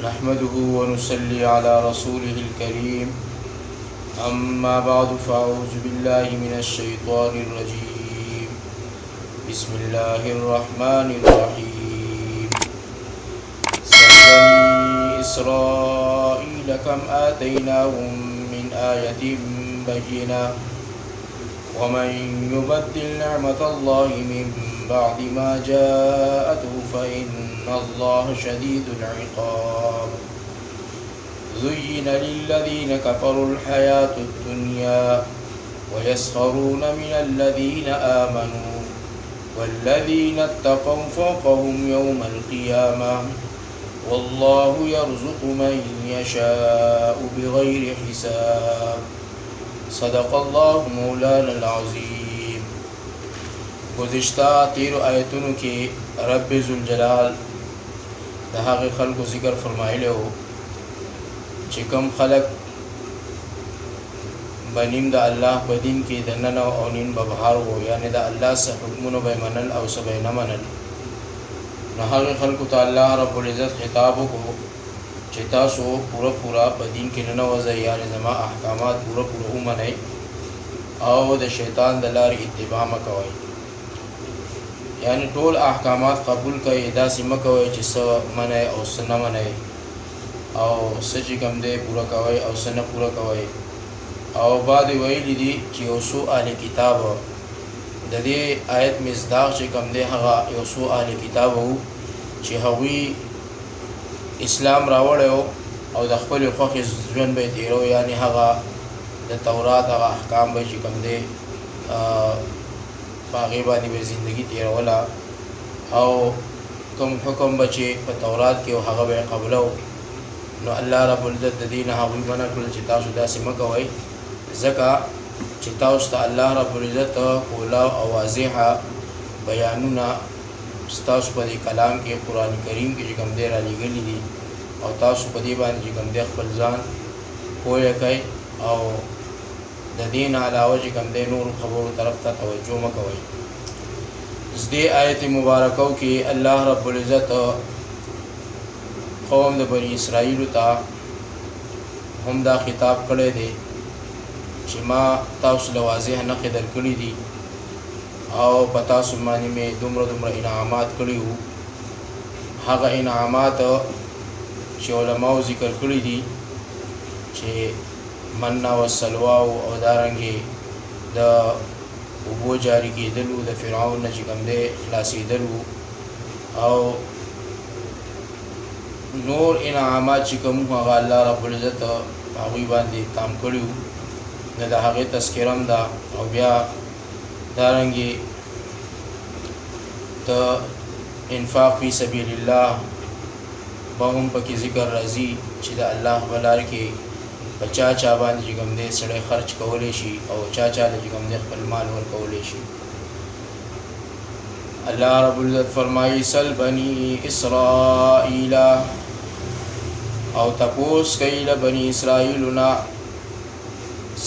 नहमदुहु व नुसल्ली अला रसूलिहिल करीम अम्मा बाद फ़अऊज़ु बिल्लाहि मिनश शैतानिर रजीम बिस्मिल्लाहिर रहमानिर रहीम सल बनी इस्राईल कम आतैनाहुम मिन आयतिन बय्यिनह वमन युबद्दिल निअमतल्लाहि मिन बअदि मा जाअतहु फ़इन्नल्लाह शदीदुल इक़ाब ज़ुय्यिन लिल्लज़ीन कफ़रुल हयातुद दुन्या वयस्ख़रून मिनल्लज़ीन आमनू वल्लज़ीन इत्तक़व फ़ौक़हुम यौमल क़ियामह वल्लाहु यर्ज़ुक़ु मन यशाअु बिग़ैरि हिसाब सदक़ल्लाहु मौलाना अज़ीम। गुज़िश्ता 13 आयतों के रब ज़ुल जलाल द हक़ खल्क़ ज़िक्र फरमाइले हो कि कम खलक बनिम द अल्लाह बदीन के दनन और निन बबहार हो यानी द अल्लाह से हुक्मुन ब मनल और सब न मनल न हक़ खल्क़ त अल्लाह रब्बुल इज़्ज़त खिताब को चिता सो पूरा बदीन के नन वज़ यानी जमा अहकामात पूरा उमने और द शैतान दलार इत्तिबा मकवई यानी टोल अहकामात कबूल का इदा से मकवई जिस मने और सन मने और सच कम दे पूरा कवई और सन पूरा कवई और बाद वही लिदी कि ओसु आले किताब ददे आयत मिज़दाक़ चे कम दे हगा ओसु आले किताब हो चे हवी इस्लाम रावड़ हो और दखल ख़ुक़ ज़ुन बे तेरो यानी हगा द तौरात हगा अहकाम बे चे कम दे बाग़ी बानी बे ज़िंदगी तेरो वाला और कम हुक्म बचे प तौरात के हगा बे क़बलो नो अल्लाह रब्बुल इज़्ज़त दीन हवी मना कुल चिता सुदा से मकवई ज़का चिता उस्ता अल्लाह रब्बुल इज़्ज़त कोला और वाज़ेहा बयानुना तासु पदे कलाम के कुरान करीम के जिकम दे राली गली दी और तासु पदे बान जिकम दे खपल ज़ान कोय कई और दीन अलावा जिकम दे नूर खबर तरफ ता तवज्जो मकवई ज़दे आयत मुबारकों के अल्लाह रब्बुल इज़्ज़त कौम द बनी इसराइल ता हम दा खिताब करे दे चिमा तासु लवाज़ेह नक़ दर करी दी और पता सुमानी में दुम्र इनामात करी हो हगा इनामात चे उलमाओ ज़िक्र करी दी चे मन्ना व सलवा और दारंगे द उबो जारी की दलू द फ़िरऔन न चिकम दे खलासी दलू और नूर इनामात चिकम हगा अल्लाह रब्बुल इज़्ज़त हावी बांधे ताम करी हो न द हगे तस्किरम दा और ब्या दारंगी तो इन्फाक़ फ़ी सबीलिल्लाह बहुम पकी ज़िक्र रज़ी चिदा अल्लाह बलार के बचा चाबान जिगम दे सड़े खर्च कवलेशी और चाचा जिगम दे खपल माल वर कवलेशी अल्लाह रब्बुल इज़्ज़त फरमाई सल बनी इसराईला और तपोस कईल बनी इसराईलना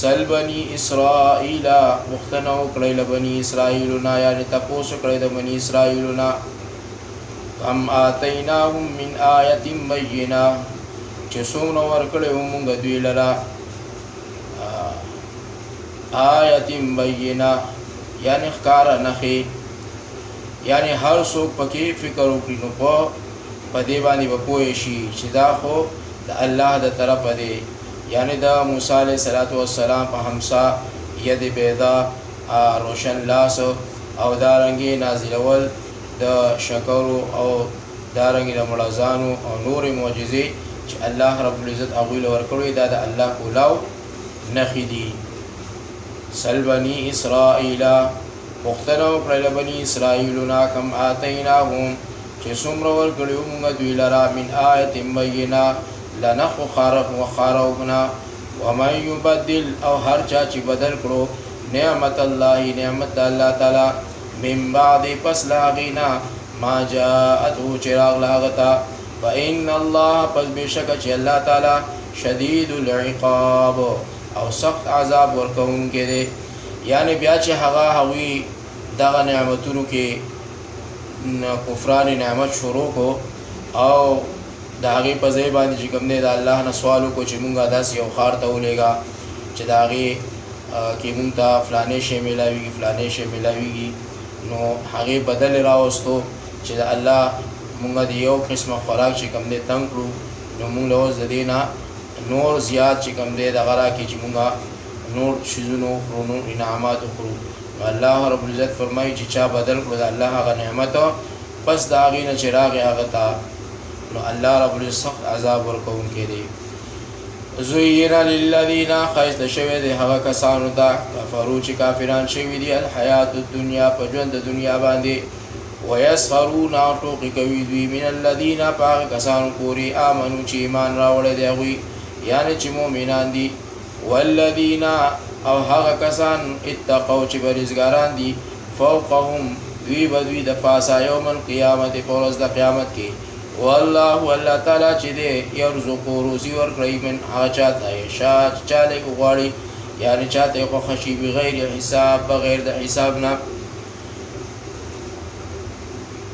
सल बनी इसराईला मुख्तनौ कईल बनी इसराईलना यानी तपोस कईल बनी इसराईलना कम आतैनाहुम मिन आयतिन बय्यिना चसोनो वर्कड़े हुमुंग द्विलरा आयतिन बय्यिना यानी ख़कार नखे यानी हर सोक पके फ़िक्र उकरी नो पदे बानी बपोएशी चिदा खो द अल्लाह द तरफ दे यानी द मूसा अलैहिस्सलातु वस्सलाम पर हमसा यद बेदा रोशन लास और दारंगी नाजिलवल द शकरो और दारंगी द मुलाजानु और नूर मोजिज़े अल्लाह रब्बुल इज़्ज़त अगुल वरकड़े दा अल्लाह को लाओ नखिदी सल बनी इसराईला मुख्तनौ कईल बनी इसराईलना कम आतैनाहुम चे सुम्र वरकड़े हुमुंग द्विलरा मिन आयतिन बय्यिना लनख खारवना वमन युबद्दिल और हर चाची बदल करो नेमतल्लाहि नेमत अल्लाह ताला मिन बादि पस लागिना मा जाअतहु चिराग लागता फ़इन्नल्लाह पस बेशक चे अल्लाह ताला शदीदुल इक़ाब और सख्त आज़ाब वरकउन के दे यानी ब्या चे हगा हवी दगा नेमतुनु के कुफ्रान नेमत शुरू को और د هغې په ځای باندې چې کوم دی د الله نه سوال وکړو چې مونږ داسې یو ښار ته ولېږه چې د هغې کې مونږ ته فلانې شی میلاویږي فلانې شی میلاویږي. نو هغې بدل یې راوستو چې د الله مونږ د یو قسمه خوراک چې کوم دی تنګ کړو، نو مونږ له اوس د دې نه نور زیات چې کوم دی دغه راکړي چې مونږ نور شیزونه وخورو، نور انعامات وخورو. نو الله رب العزت فرمایي چې چا بدل کړو د الله هغه نعمت پس د هغې نه چې راغی هغه ته، نو الله رب العزت سخت عذاب ورکوونکی دی. زُیِّنَ لِلَّذِینَ ښایسته شوی دی هغه کسانو ته کفرو چې کافران شوي دي الحیات الدنیا په ژوند د دنیا باندې، ویسخرون او ټوقې کوي دوی من الذین په هغه کسانو پورې آمنو چې ایمان راوړی دی هغوی، یعنې چې مؤمنان دي، والذین او هغه کسان اتقوا چې پرهیزګاران دي فوقهم دوی به دوی د پاسه یوم القیامت په ورځ د قیامت کې، والله الله تعالی چې دی یرزقو روزي ورکړي من هغه چاته یشاء چې چاله وغواړي، یعنې چاته یې خوښه شي بغیر حساب بغیر د حساب نه.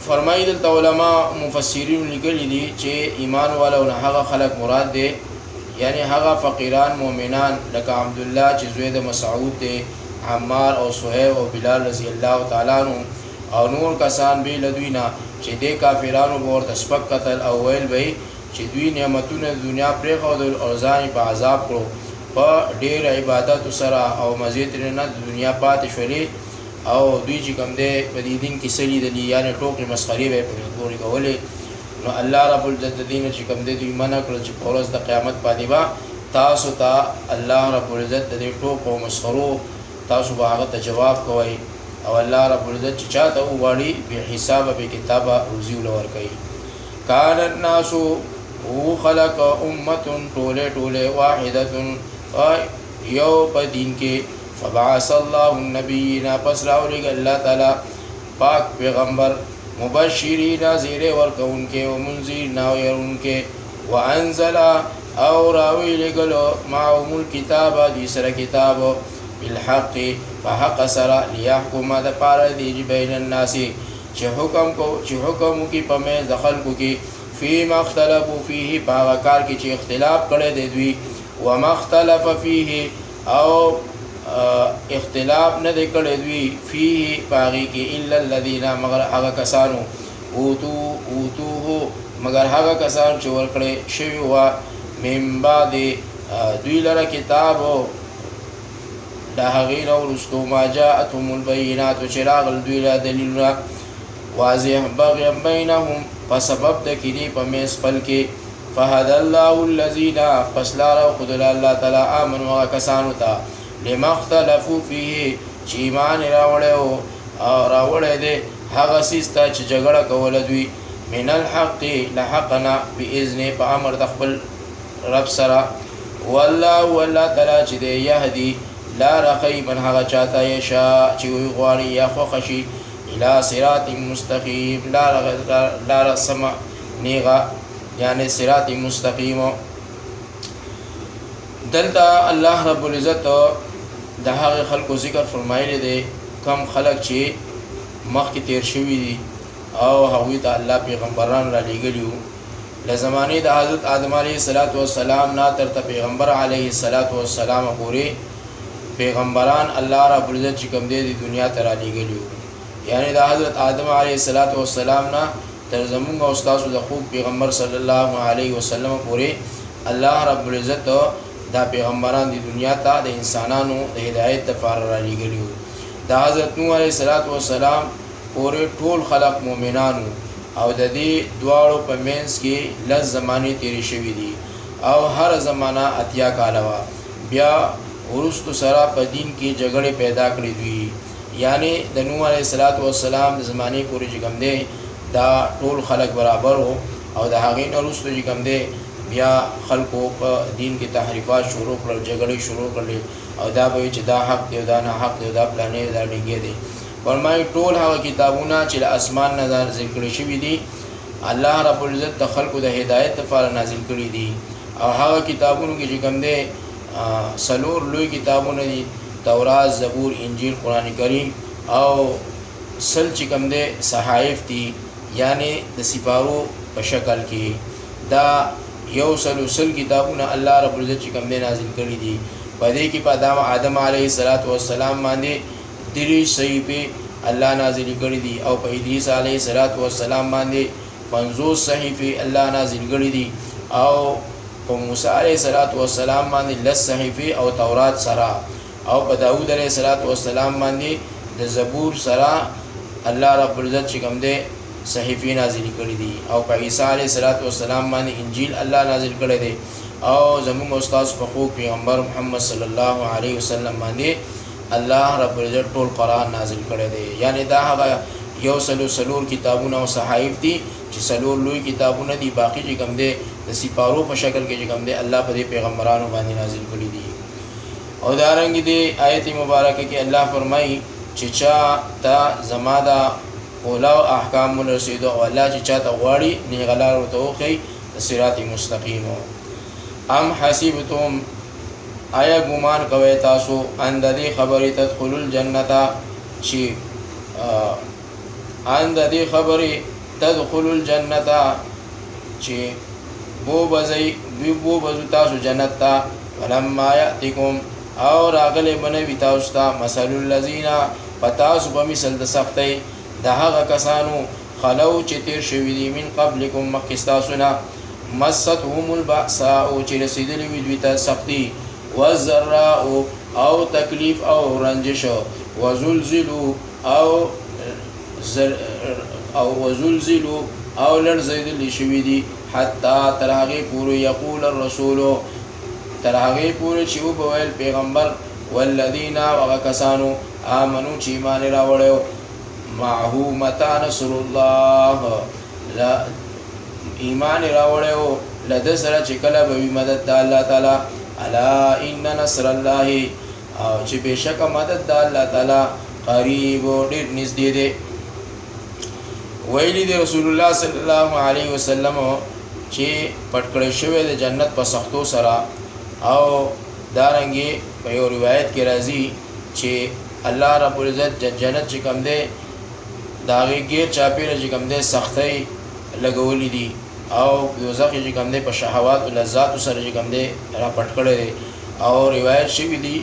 فرمایي دلته علما مفسرین لیکلي دي چې ایمان والو نه هغه خلق مراد دی، یعنی هغه فقیران مؤمنان لکه عبدالله چې زوی د مسعود دی، عمار او صہیب او بلال رضی الله تعالی عنهم او نور کسان به له دوی نه چې دې کافرانو به ورته سپک قتل او ویل به چې دوی نعمتونه د دنیا پرېښودل او ځان یې په عذاب کړو په ډېر عبادتو سره او مزې ترې نه د دنیا پاتې شولې، او دوی چې کوم دی په دې دین کې څه لیدلي یعنې ټوکې مسخرې به یې پرې پورې کولې. نو الله رب العزت د دې نه چې کوم دی دوی منع کړل چې په ورځ د قیامت باندې به تاسو ته الله رب العزت د دې ټوکو او مسخرو تاسو به هغه ته جواب کوئ، او الله رب العزت چې چاته وغواړي بې حسابه بې کتابه روزي ورله ورکوي. کان الناس هو خلق امة ټولې واحدة یو په دین کې، فبعث الله النبیین پس راولېږه الله تعالی پاک پیغمبر مبشرین زیرې ورکوونکې و منذرین او یرونکې، وانزل او راولېږلو معهم الکتاب دوی سره کتاب بالحق فحق سره لیحکم د پاره دی بین الناس چې حکم وکړي په منځ د خلکو کې فیما اختلفوا فیه په هغه کار کې چې اختلاف کړی دی دوی، وما اختلف فیه او اختلاف نه دی کړی دوی فیه په هغې کې الا الذین مگر هغه کسانو اوتوه مگر هغه کسان چې ورکړی شوي وه من بعد دوی لره کتابو د هغې نه وروستو ما جاءتهم البینات چې راغل دوی له دلیلونه واضح بغیا بینهم په سبب د کینې په منځ خپل کې، فهدى الله الذین پس لاره وښودله الله تعالی آمنو هغه کسانو ته لما اختلفوا فیه چې ایمان یې راوړی دی هغه څیز ته چې جګړه کوله دوی من الحق له حق نه باذن په امر د خپل رب سره، والله الله تعالی چې دی یهدي لار ښیي من هغه چاته یشاء چې وغواړي یا خوښه شي الى صراط مستقیم لار سمه نیغه یعنی صراط مستقیم. دلته الله رب العزت د هغه خلکو ذکر فرمایلی دی کم خلک چې مخکې تیر شوي دي او هغوی ته الله پیغمبران را لیږلي وو له زمانې د حضرت آدم علیه السلام نه تر ته پیغمبر علیه السلام پورې پیغمبران الله رب العزت چې کوم دی د دنیا ته را لیږلي وو، یعنی د حضرت آدم علیه السلام نه تر زمونږ او ستاسو د خوب پیغمبر صلی الله علیه وسلم پورې الله رب العزت دا پیغمبران د دنیا ته د انسانانو د هدایت لپاره را لیږلي وو. د حضرت نوح علیه السلام پورې ټول خلق مؤمنانو او د دې دواړو په منځ کې لږ زمانې تېرې شوي دي او هر زمانه اتیا کاله وه، بیا وروستو سره په دین کې جګړې پیدا کړې دوی، یعنی د نوح علیه السلام د زمانې پورې چې کوم دی دا ټول خلق برابر وو، او د هغې نه وروستو چې کوم دی بیا خلکو په دین کې تحریفات شروع کړل، جګړې شروع کړلې، او دا به وي چې دا حق دی او دا نه حق دی او دا پلانې دا ډینګې دی. فرمایي ټول هغه کتابونه چې له اسمان نه نازل کړي شوي دي الله رب العزت د خلکو د هدایت لپاره نازل کړي دي، او هغه کتابونو کې چې کوم دی څلور لوی کتابونه دي، تورات، زبور، انجیل، قرآن کریم، او سل چې کوم دی صحائف دي یعنی د سپارو په شکل کې. دا یو سلسل کتابونه الله رب العزت چې کوم دی نازل کړي دي. په دې کې په آدم علیه السلام باندې 30 صحیفې الله نازل کړي دي او په ادریس علیه السلام باندې 50 صحیفې الله نازل کړي دي او په موسی علیه السلام باندې 10 صحیفې او تورات سره او په داوود علیه السلام باندې د زبور سره الله رب العزت چې کوم دی صحیفې نازل کړي دي او په عیسی علیه السلام باندې انجیل الله نازل کړی دی او زموږ استاد په خو پیغمبر محمد صلی الله علیه وسلم باندې الله رب العزت ټول قرآن نازل کړی دی. یعنی دا هغه یو سلور کتابونه او صحائف دي چې سلور لوی کتابونه دي، باقي چې کوم دی د سپارو په شکل کې چې کوم دی الله په دې پیغمبرانو باندې نازل کړي دي. او دارنګ دی آیت مبارکه کې الله فرمایي چې چا ته زما دا اولاو احکام رسیدو او الله چې چا ته غواړي نه غلار ورته وخی صراط مستقیم. ام حسبتم آیا ګمان کوي تاسو ان د دې خبرې تدخل الجنه چې ان د دې خبرې تدخل الجنه چې بو بزو تاسو جنت ته ولما یاتکم او راغله بنوي تاسو ته مثل الذین پتاسو په مثل د سختۍ د هغه کسانو خلو چې تیر شوي دي من قبلکم مخکستاسونه مستهم البأساء چې رسیدلی وي دوی ته سختي والضراء او تکلیف او رنجش وزلزلوا او لرزیدلی شوي دي حتی تر هغې پورې یقول الرسول تر هغې پورې چې وبویل پیغمبر والذین هغه کسانو آمنو چې ایمان یې راوړی معه متى نصر الله ایمان راوړیو لده سره چې کله به وي مدد د الله تعالی. الا ان نصر الله او چې بېشکه مدد د الله تعالی قریب ډېر نږدې دی. ویلی دی رسول الله صلی الله علیه وسلم چې پټ کړی شوی د جنت په سختو سره او دارنګې په یو روایت کې راځي چې الله رب العزت جنت چې کوم دی د هغې ګیر چاپېره چې کوم دی سختۍ لګولي دي او دوزخ چې کوم دی په شهوات او لذاتو سره چې کوم دی را پټ کړی دی. او روایت شوي دي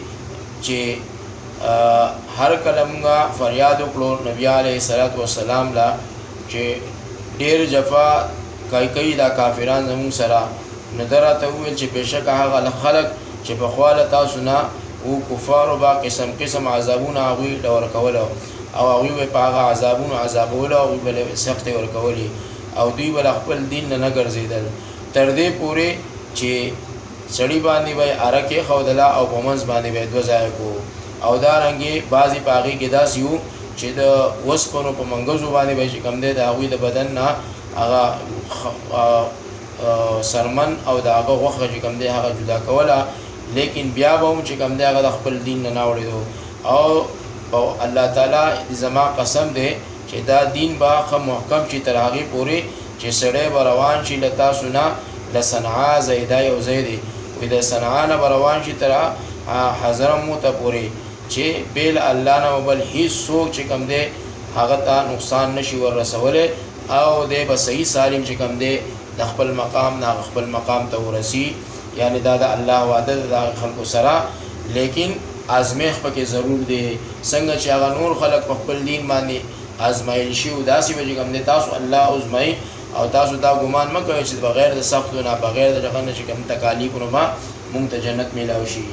چې هر کله مونږ فریاد وکړو نبي علیه السلام لا چې ډېر جفا کوي دا کافران زموږ سره، نو ده راته وویل چې بېشکه هغه خلک چې پخوا له تاسو نه و کفارو به قسم عذابونه هغوی له ورکولو او هغوی به په هغه عذابونو عذابولو او هغوی به سختې ورکولې او دوی به له خپل دین نه ګرځېدل تر دې پورې چې سړي باندې به اره کېښودله او په منځ باندې به یې دوه ځایه کړو. او دارنګې بعضې په هغې کې داسې وو چې د وسپنو په منګزو باندې به چې کوم دی د هغوی د بدن نه هغه سرمن او د هغه غوښه چې کوم دی هغه جدا کوله، لیکن بیا به هم چې کوم دی هغه د خپل دین نه نه اوړېدو. او الله تعالی زما قسم دی چې دا دین به ښه محکم چې تر هغې پورې چې سړی به روان شي له تاسو نه له صنعا ځای دا یو ځای دی وایي د صنعا نه به روان شي تر حضرموته پورې چې بیل الله نه بل هیڅ څوک چې کوم دی هغه ته نقصان نشي وررسولی او دی به صحیح سالم چې کوم دی د خپل مقام نه خپل مقام ته ورسي. یعنی دا د الله وعده د خلکو سره، لیکن ازمیخ پکې ضرور دی. څنګه چې هغه نور خلک په خپل دین باندې ازمایل شي او داسې به چې کوم دی تاسو الله ازمایي او تاسو دا ګمان مه کوئ چې بغیر د سختو نه بغیر د هغه نه چې کوم تکالیفونو به مونږ ته جنت میلاو شي.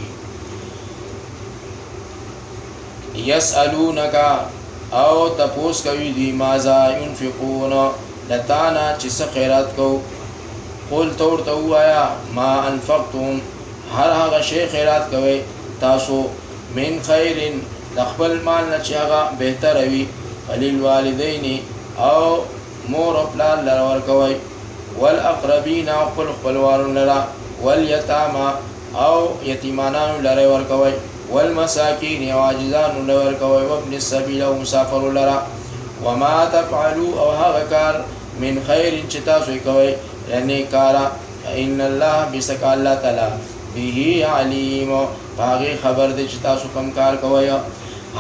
یسألونک او تپوس کوي دوی ماذا ينفقون لتانا چې څه خیرات کوو. قل ته ورته ووایه ما انفقتم هر هغه شی خیرات کوئ تاسو من خیر د خپل مال نه چې هغه بهتره وي فللوالدین او مور او پلار لره ورکوئ والاقربین او خپل خپلوانو لره والیتاما او یتیمانانو لره ورکوئ والمساکین او عاجزانو لره ورکوئ وابن السبیل او مسافرو لره وما تفعلوا او هغه کار من خیر چې تاسو یې کوئ یعنی کارا ان الله بسک الله تعالی به علیم هغه خبر دی چې تاسو کوم کار کوئ.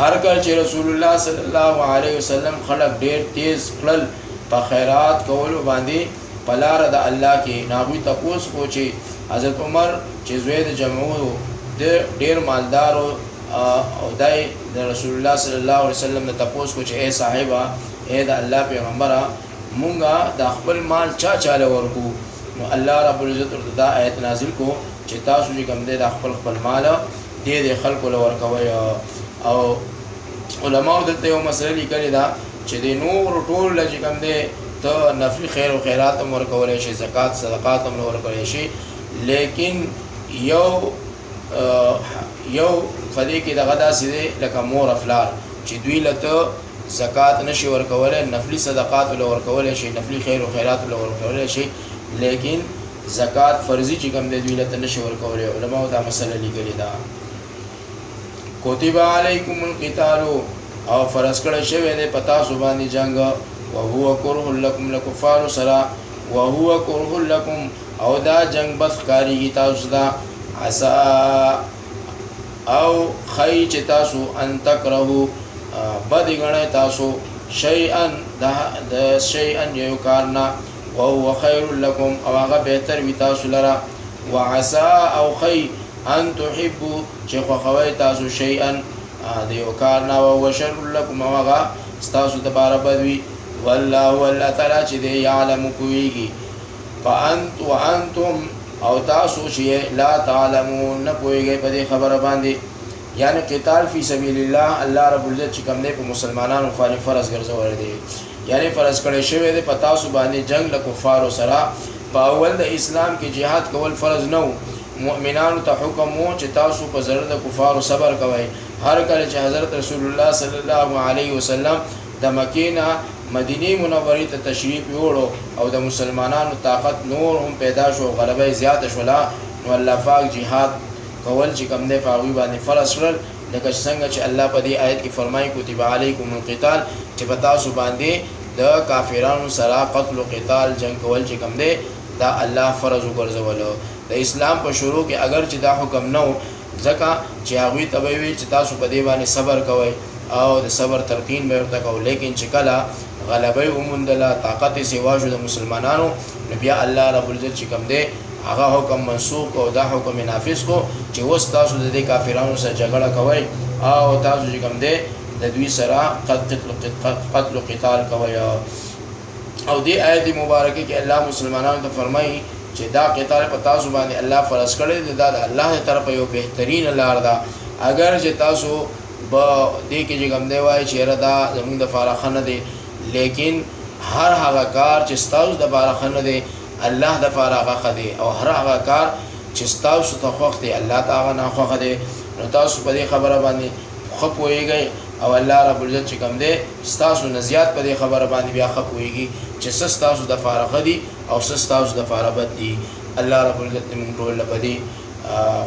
هر کله چې رسول الله صلی الله علیه وسلم خلق ډیر تیز کړل په خیرات کولو باندې پلار د الله کې ناغوی تپوس کو چې حضرت عمر چې زوی د جمعو د ډیر مالدار او دای د رسول الله صلی الله علیه وسلم د تپوس کو چې اے صاحبہ اے د الله پیغمبره مونږه د خپل مال چاله ورکو نو الله رب العزت ورته آیت نازل کو چې تاسو چې کوم د خپل مال د خلکو لور کوي او علماء دلته یو مسله لیکلې ده چې د نور ټول چې کوم دی ته نفلی خیر او خیرات هم ورکولی شي زکات صدقات هم ورکولی شي لیکن یو فدې کې دغه داسې دی لکه مور افلار چې دوی لته زکات نشي ورکولی نفلی صدقات ول ورکولی شي نفلی خیر او خیرات ول ورکولی شي لیکن زکات فرضي چې کوم دی دوی لته نشي ورکولی علماء دا مسله لیکلې ده کتب علیکم القتال او فرض کړی شوی دی په تاسو باندې جنگ وهو كره لكم لكفار سرا وهو كره لكم او دا جنگ بس کاری تاسو دا عسا او خی چې تاسو ان تکرهو بدی غنی تاسو شیئا د شیئا یو کارنا وهو خیر لكم او هغه بهتر وي تاسو لرا وعسا او خی ان تحبوا چې خوښوي تاسو شیئا د یو کارنا وهو شر لكم او هغه تاسو د بار بدوي والله والله تعالی چې دی یعلم کویږي وانتم او تاسو چې لا تعلمون نه پوهیږئ په دې خبره باندې یعنی قتال فی سبیل الله الله رب العزت چې کوم دی په مسلمانانو باندې فرض ګرځول دی یعنی فرض کړی شوی دی په تاسو باندې جنگ له کفارو سره په اول د اسلام کې جهاد کول فرض نه و مؤمنانو ته حکم وو چې تاسو په ضرر د کفارو صبر کوئ هر کله چې حضرت رسول الله صلی الله علیه وسلم د مکې نه مدینه منوره ته تشریف یوړو او د مسلمانانو طاقت نور هم پیدا شو غلبه زیات شولا نو الله پاک jihad کول چې کوم نه فاوی باندې فرض کړل لکه څنګه چې الله په دې آیت کې فرمایي کتب علیکم القتال چې په تاسو باندې د کافرانو سره قتل او قتال جنگ کول چې کوم دی دا الله فرض وګرځولو د اسلام په شروع کې اگر چې دا حکم نه و ځکه چې هغه تبوي چې تاسو په دې باندې صبر کوئ او د صبر تلقین به ورته کو لیکن چې کله غلبه ومندله طاقت سیوا شو د مسلمانانو نبی الله رب العزت چې کوم دی هغه حکم منسوخ او دا حکم نافذ کو چې وس تاسو د دې کافرانو سره جګړه کوئ او تاسو چې کوم دی د دوی سره قتل او قتال کوئ او دې آیت مبارکه کې الله مسلمانانو ته فرمایي چې دا قتال په تاسو باندې الله فرض کړی دی دا د الله تر طرفه یو بهترین لار ده اگر چې تاسو با دې کې چې کوم دی وایي چې ردا زموږ د فارغ نه دی لیکن هر هغه کار چې تاسو د فارغ نه دی الله د فارغ خدي او هر هغه کار چې تاسو ته خوښ دی الله تعالی نه خوښ دی نو تاسو په دې خبره باندې خپ ويږئ او الله رب العزت چې کوم دی تاسو نه زیات په دې خبره باندې بیا خپ ويږي چې تاسو د فارغ دي او تاسو د فارغ دي الله رب العزت موږ ټول په دې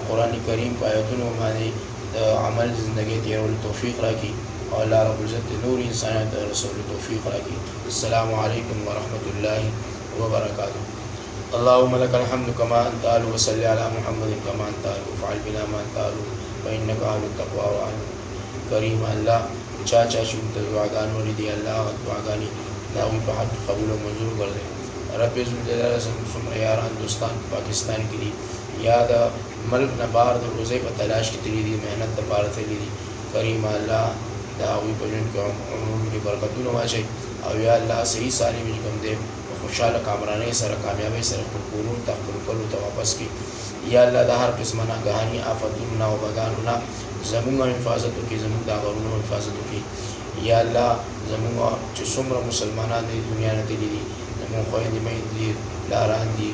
قران کریم په آیاتونو باندې عمل زندگی تیرول توفیق راکی اور اللہ رب العزت نور انسانیت رسول توفیق راکی السلام علیکم ورحمۃ اللہ وبرکاتہ اللهم لك الحمد كما انت اهل وصل على محمد كما انت اهل وفعل بنا ما انت اهل فانك اهل التقوى واهل کریم اللہ چاچا شمت دعاگان وردی اللہ دعاگانی دعوی په حق قبول و منظور کردے رب ذوالجلال سمر یاران دوستان پاکستان کے لیے یاد ملک نه بار د روزي په تلاش کې تللی دي مهنت د پاره تللی دي کریم الله دا وی په جن کې عمر کې برکتونه واچي او یا الله صحیح سالم ژوند دې خوشاله کامرانه سره کامیابی سره خپلونو تخپل کولو ته واپس کی یا الله د هر قسمه نه غهاني آفتونو او بغانو زموږ حفاظت وکي زموږ د غرونو حفاظت وکي یا الله زموږ چې څومره مسلمانان د دنیا نه تللی دي زموږ خويندې مې دي لاران دي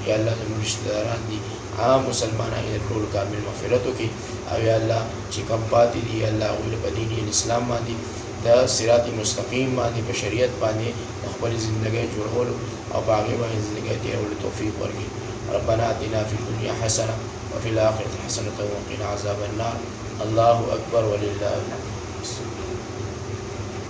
یا الله زموږ رشتہ داران دي عام مسلمانان یې ټول کامل مغفرت وکي او یا الله چې کوم پاتې دي الله غوړ په دین اسلام باندې د صراط مستقیم باندې په شریعت باندې خپل ژوندۍ جوړول او باغې باندې ژوندۍ تیرول توفیق ورکړي ربنا آتنا فی الدنیا حسنه وفي الاخره حسنه وقنا عذاب النار الله اکبر ولله الحمد